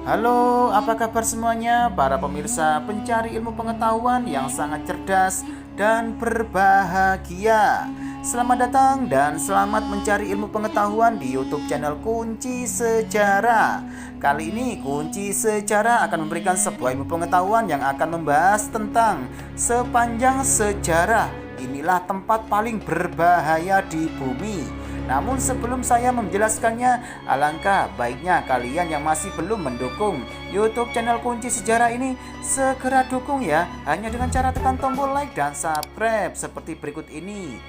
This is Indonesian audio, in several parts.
Halo, apa kabar semuanya para pemirsa pencari ilmu pengetahuan yang sangat cerdas dan berbahagia. Selamat datang dan selamat mencari ilmu pengetahuan di YouTube channel Kunci Sejarah. Kali ini Kunci Sejarah akan memberikan sebuah ilmu pengetahuan yang akan membahas tentang sepanjang sejarah. Inilah tempat paling berbahaya di bumi. Namun sebelum saya menjelaskannya, alangkah baiknya kalian yang masih belum mendukung YouTube channel Kunci Sejarah ini segera dukung ya, hanya dengan cara tekan tombol like dan subscribe seperti berikut ini,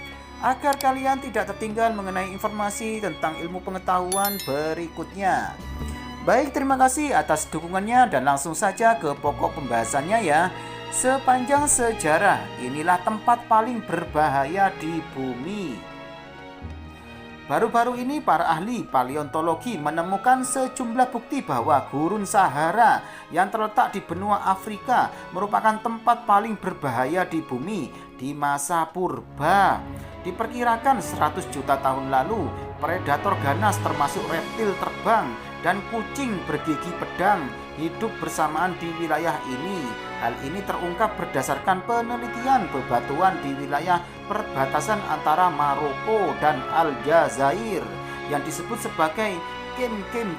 agar kalian tidak tertinggal mengenai informasi tentang ilmu pengetahuan berikutnya. Baik, terima kasih atas dukungannya dan langsung saja ke pokok pembahasannya ya. Sepanjang sejarah, inilah tempat paling berbahaya di bumi. Baru-baru ini para ahli paleontologi menemukan sejumlah bukti bahwa Gurun Sahara yang terletak di benua Afrika merupakan tempat paling berbahaya di bumi di masa purba. Diperkirakan 100 juta tahun lalu, predator ganas termasuk reptil terbang dan kucing bergigi pedang hidup bersamaan di wilayah ini. Hal ini terungkap berdasarkan penelitian bebatuan di wilayah perbatasan antara Maroko dan Aljazair yang disebut sebagai Kem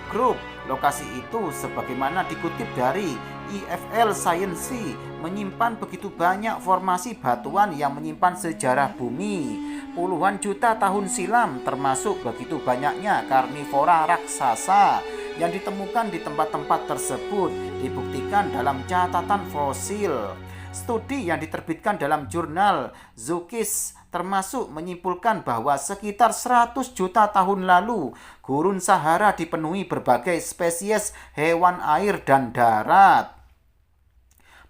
Group. Lokasi itu sebagaimana dikutip dari IFL Science menyimpan begitu banyak formasi batuan yang menyimpan sejarah bumi puluhan juta tahun silam, termasuk begitu banyaknya karnivora raksasa yang ditemukan di tempat-tempat tersebut dibuktikan dalam catatan fosil. Studi yang diterbitkan dalam jurnal Zookis termasuk menyimpulkan bahwa sekitar 100 juta tahun lalu Gurun Sahara dipenuhi berbagai spesies hewan air dan darat.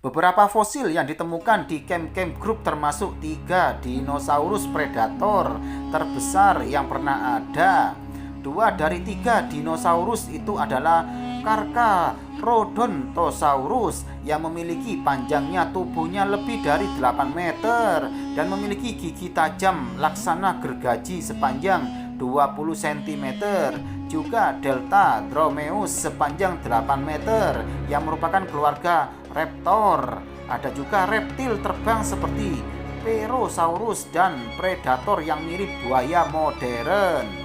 Beberapa fosil yang ditemukan di Kem Group termasuk 3 dinosaurus predator terbesar yang pernah ada. 2 dari 3 dinosaurus itu adalah Carcharodontosaurus yang memiliki panjangnya tubuhnya lebih dari 8 meter dan memiliki gigi tajam laksana gergaji sepanjang 20 cm. Juga Deltadromeus sepanjang 8 meter yang merupakan keluarga raptor. Ada juga reptil terbang seperti Perosaurus dan predator yang mirip buaya modern.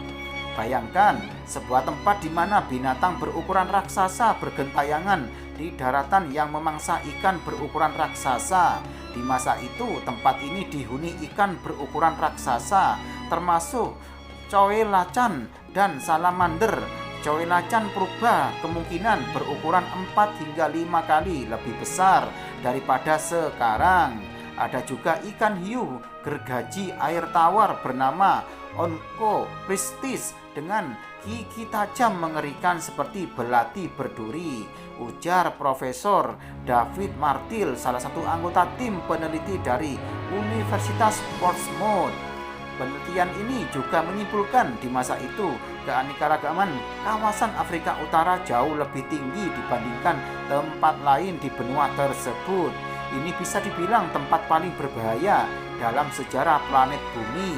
Bayangkan sebuah tempat di mana binatang berukuran raksasa bergentayangan di daratan yang memangsa ikan berukuran raksasa. Di masa itu tempat ini dihuni ikan berukuran raksasa termasuk coelacan dan salamander. Coelacan purba kemungkinan berukuran 4 hingga 5 kali lebih besar daripada sekarang. Ada juga ikan hiu gergaji air tawar bernama Onchopristis dengan gigi tajam mengerikan seperti belati berduri, ujar Profesor David Martil, salah satu anggota tim peneliti dari Universitas Portsmouth. Penelitian ini juga menyimpulkan di masa itu keanekaragaman kawasan Afrika Utara jauh lebih tinggi dibandingkan tempat lain di benua tersebut. Ini bisa dibilang tempat paling berbahaya dalam sejarah planet bumi.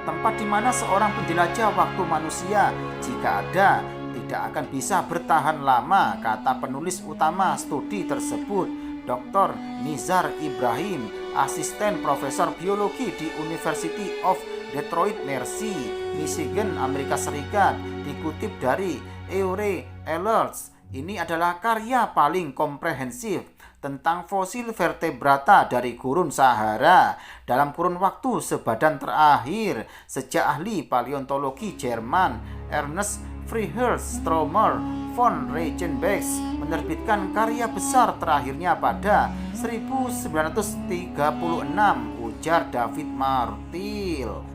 Tempat di mana seorang penjelajah waktu manusia, jika ada, tidak akan bisa bertahan lama, kata penulis utama studi tersebut, Dr. Nizar Ibrahim, asisten profesor biologi di University of Detroit Mercy, Michigan, Amerika Serikat, dikutip dari Eure Alerts. Ini adalah karya paling komprehensif tentang fosil vertebrata dari Gurun Sahara dalam kurun waktu sebadan terakhir sejak ahli paleontologi Jerman Ernest Freiherr Stromer von Reichenbach menerbitkan karya besar terakhirnya pada 1936, ujar David Martil.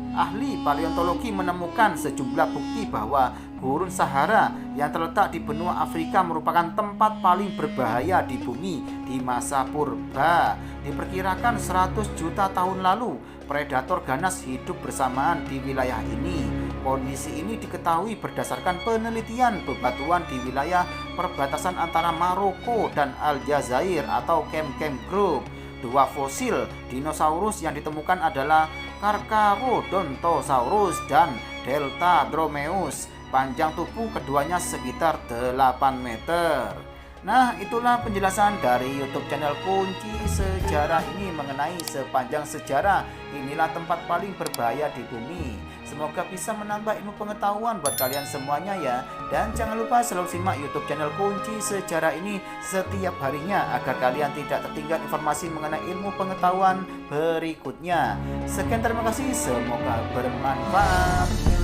Ahli paleontologi menemukan sejumlah bukti bahwa Gurun Sahara yang terletak di benua Afrika merupakan tempat paling berbahaya di bumi di masa purba. Diperkirakan 100 juta tahun lalu, predator ganas hidup bersamaan di wilayah ini. Kondisi ini diketahui berdasarkan penelitian bebatuan di wilayah perbatasan antara Maroko dan Aljazair atau Kem Group. 2 fosil dinosaurus yang ditemukan adalah Carcharodontosaurus dan Deltadromeus panjang tubuh keduanya sekitar 8 meter. Nah, itulah penjelasan dari YouTube channel Kunci Sejarah ini mengenai sepanjang sejarah. Inilah tempat paling berbahaya di bumi. Semoga bisa menambah ilmu pengetahuan buat kalian semuanya ya. Dan jangan lupa selalu simak YouTube channel Kunci Sejarah ini setiap harinya agar kalian tidak tertinggal informasi mengenai ilmu pengetahuan berikutnya. Sekian, terima kasih, semoga bermanfaat.